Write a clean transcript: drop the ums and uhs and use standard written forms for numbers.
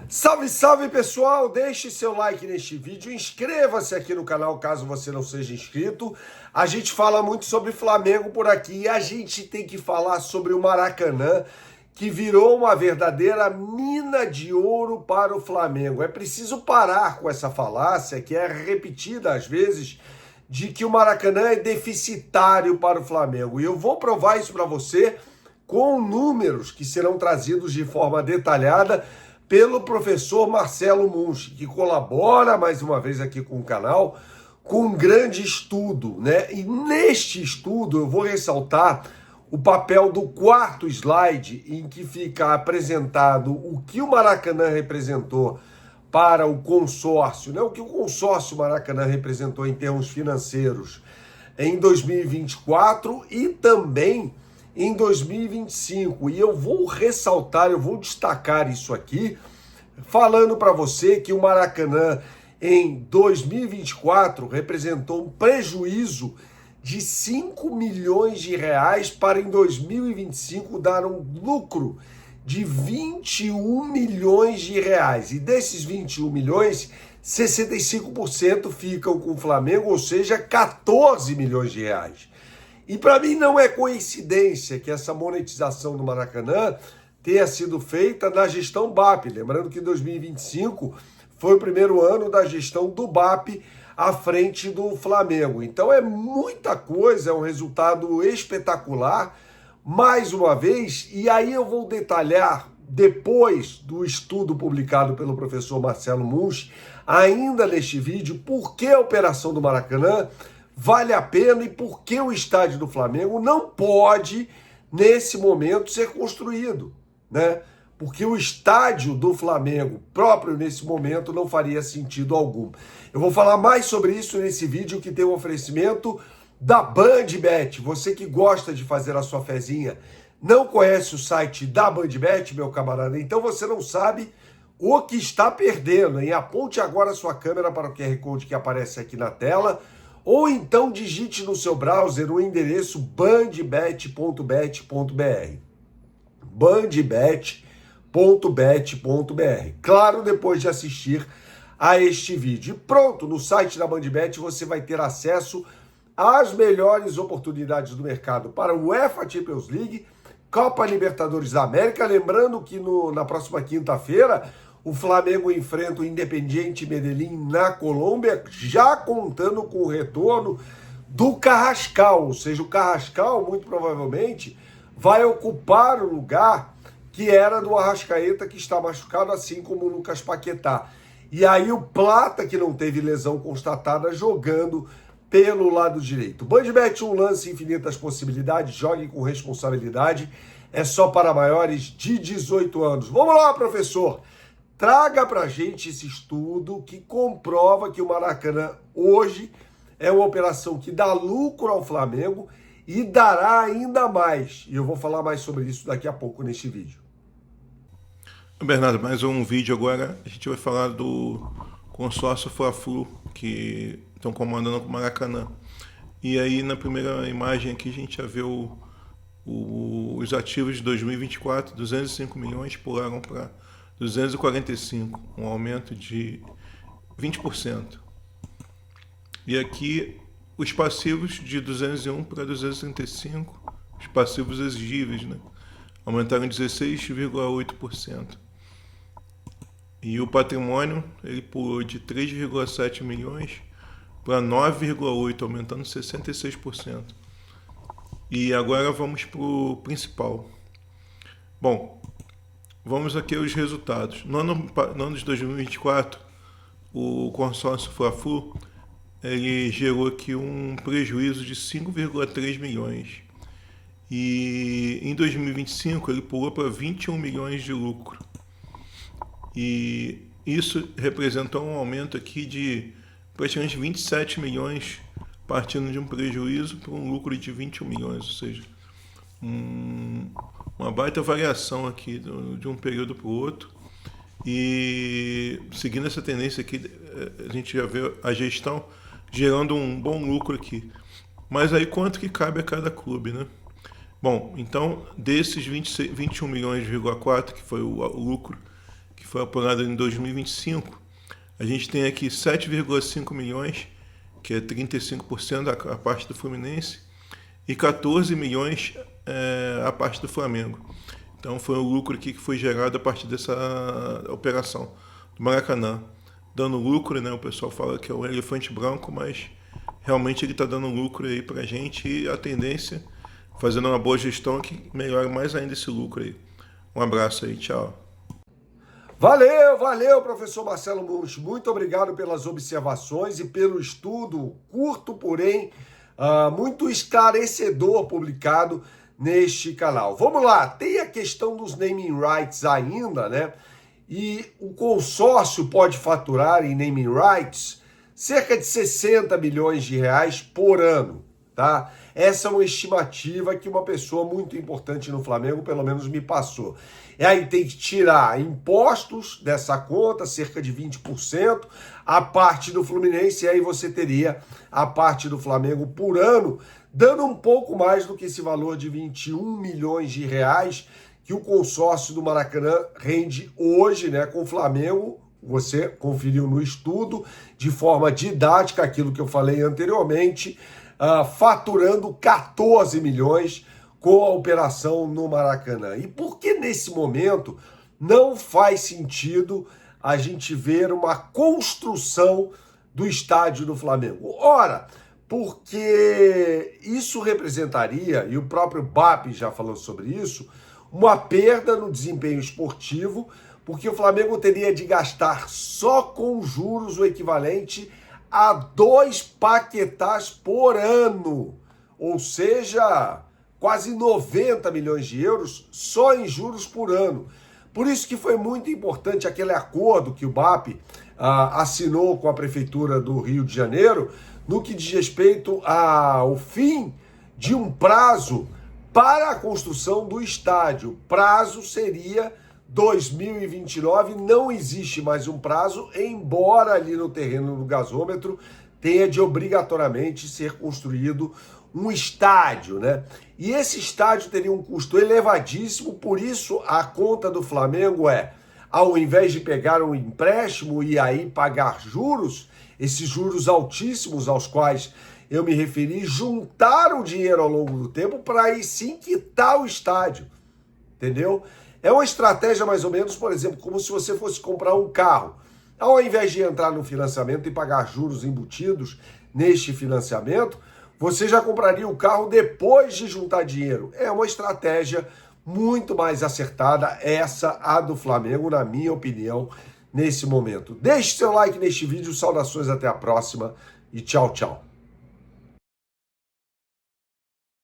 Salve, salve pessoal! Deixe seu like neste vídeo, inscreva-se aqui no canal caso você não seja inscrito. A gente fala muito sobre Flamengo por aqui e a gente tem que falar sobre o Maracanã, que virou uma verdadeira mina de ouro para o Flamengo. É preciso parar com essa falácia que é repetida às vezes de que o Maracanã é deficitário para o Flamengo. E eu vou provar isso para você com números que serão trazidos de forma detalhada pelo professor Marcelo Munch, que colabora mais uma vez aqui com o canal, com um grande estudo, né? E neste estudo eu vou ressaltar o papel do quarto slide, em que fica apresentado o que o Maracanã representou para o consórcio, né? O que o consórcio Maracanã representou em termos financeiros em 2024 e também em 2025. E eu vou ressaltar, eu vou destacar isso aqui, falando para você que o Maracanã em 2024 representou um prejuízo de 5 milhões de reais para em 2025 dar um lucro de 21 milhões de reais. E desses 21 milhões, 65% ficam com o Flamengo, ou seja, 14 milhões de reais. E para mim não é coincidência que essa monetização do Maracanã tenha sido feita na gestão BAP. Lembrando que 2025 foi o primeiro ano da gestão do BAP à frente do Flamengo. Então é muita coisa, é um resultado espetacular, mais uma vez, e aí eu vou detalhar depois do estudo publicado pelo professor Marcelo Munch, ainda neste vídeo, por que a operação do Maracanã vale a pena e por que o estádio do Flamengo não pode, nesse momento, ser construído, né? Porque o estádio do Flamengo, próprio nesse momento, não faria sentido algum. Eu vou falar mais sobre isso nesse vídeo, que tem um oferecimento da BandBet. Você que gosta de fazer a sua fezinha, não conhece o site da BandBet, meu camarada, então você não sabe o que está perdendo, hein? Aponte agora a sua câmera para o QR Code que aparece aqui na tela, ou então digite no seu browser o endereço bandbet.bet.br. bandbet.bet.br. Claro, depois de assistir a este vídeo. E pronto, no site da BandBet você vai ter acesso às melhores oportunidades do mercado para o UEFA Champions League, Copa Libertadores da América. Lembrando que na próxima quinta-feira o Flamengo enfrenta o Independiente Medellín na Colômbia, já contando com o retorno do Carrascal. Ou seja, o Carrascal, muito provavelmente, vai ocupar o lugar que era do Arrascaeta, que está machucado, assim como o Lucas Paquetá. E aí o Plata, que não teve lesão constatada, jogando pelo lado direito. BandBet, um lance, infinitas possibilidades, jogue com responsabilidade, é só para maiores de 18 anos. Vamos lá, professor! Traga pra gente esse estudo que comprova que o Maracanã hoje é uma operação que dá lucro ao Flamengo e dará ainda mais. E eu vou falar mais sobre isso daqui a pouco neste vídeo. Bernardo, mais um vídeo agora. A gente vai falar do consórcio Fla-Flu, que estão comandando o Maracanã. E aí, na primeira imagem aqui, a gente já vê os ativos de 2024, 205 milhões, pularam para 245, um aumento de 20%. E aqui os passivos de 201 para 235, os passivos exigíveis, né? Aumentaram 16,8%. E o patrimônio, ele pulou de 3,7 milhões para 9,8, aumentando 66%. E agora vamos para o principal. Bom, vamos aqui aos resultados. No ano de 2024, o consórcio Fla-Flu ele gerou aqui um prejuízo de 5,3 milhões. E em 2025 ele pulou para 21 milhões de lucro. E isso representou um aumento aqui de praticamente 27 milhões, partindo de um prejuízo para um lucro de 21 milhões, ou seja, uma baita variação aqui de um período para o outro. E seguindo essa tendência aqui, a gente já vê a gestão gerando um bom lucro aqui. Mas aí quanto que cabe a cada clube, né? Bom, então desses 21 milhões,4, que foi o lucro que foi apurado em 2025, a gente tem aqui 7,5 milhões, que é 35% a parte do Fluminense, e 14 milhões a parte do Flamengo. Então foi o lucro aqui que foi gerado a partir dessa operação do Maracanã. Dando lucro, né? O pessoal fala que é o elefante branco, mas realmente ele está dando lucro aí pra gente, e a tendência, fazendo uma boa gestão, é que melhore mais ainda esse lucro aí. Um abraço aí, tchau. Valeu, professor Marcelo Munch. Muito obrigado pelas observações e pelo estudo curto, porém muito esclarecedor publicado neste canal. Vamos lá, tem a questão dos naming rights ainda, né? E o consórcio pode faturar em naming rights cerca de 60 milhões de reais por ano, tá? Essa é uma estimativa que uma pessoa muito importante no Flamengo, pelo menos, me passou. E aí tem que tirar impostos dessa conta, cerca de 20%, a parte do Fluminense, e aí você teria a parte do Flamengo por ano, dando um pouco mais do que esse valor de 21 milhões de reais que o consórcio do Maracanã rende hoje, né, com o Flamengo. Você conferiu no estudo, de forma didática, aquilo que eu falei anteriormente, faturando 14 milhões com a operação no Maracanã. E por que nesse momento não faz sentido a gente ver uma construção do estádio do Flamengo? Ora, porque isso representaria, e o próprio BAP já falou sobre isso, uma perda no desempenho esportivo, porque o Flamengo teria de gastar só com juros o equivalente a 2 Paquetás por ano, ou seja, quase 90 milhões de euros só em juros por ano. Por isso que foi muito importante aquele acordo que o BAP assinou com a Prefeitura do Rio de Janeiro, no que diz respeito ao fim de um prazo para a construção do estádio. O prazo seria 2029, não existe mais um prazo, embora ali no terreno do gasômetro tenha de obrigatoriamente ser construído um estádio, né? E esse estádio teria um custo elevadíssimo, por isso a conta do Flamengo ao invés de pegar um empréstimo e aí pagar juros, esses juros altíssimos aos quais eu me referi, juntar o dinheiro ao longo do tempo para aí sim quitar o estádio, entendeu? É uma estratégia mais ou menos, por exemplo, como se você fosse comprar um carro. Ao invés de entrar no financiamento e pagar juros embutidos neste financiamento, você já compraria o carro depois de juntar dinheiro. É uma estratégia muito mais acertada, essa a do Flamengo, na minha opinião, nesse momento. Deixe seu like neste vídeo, saudações, até a próxima e tchau, tchau.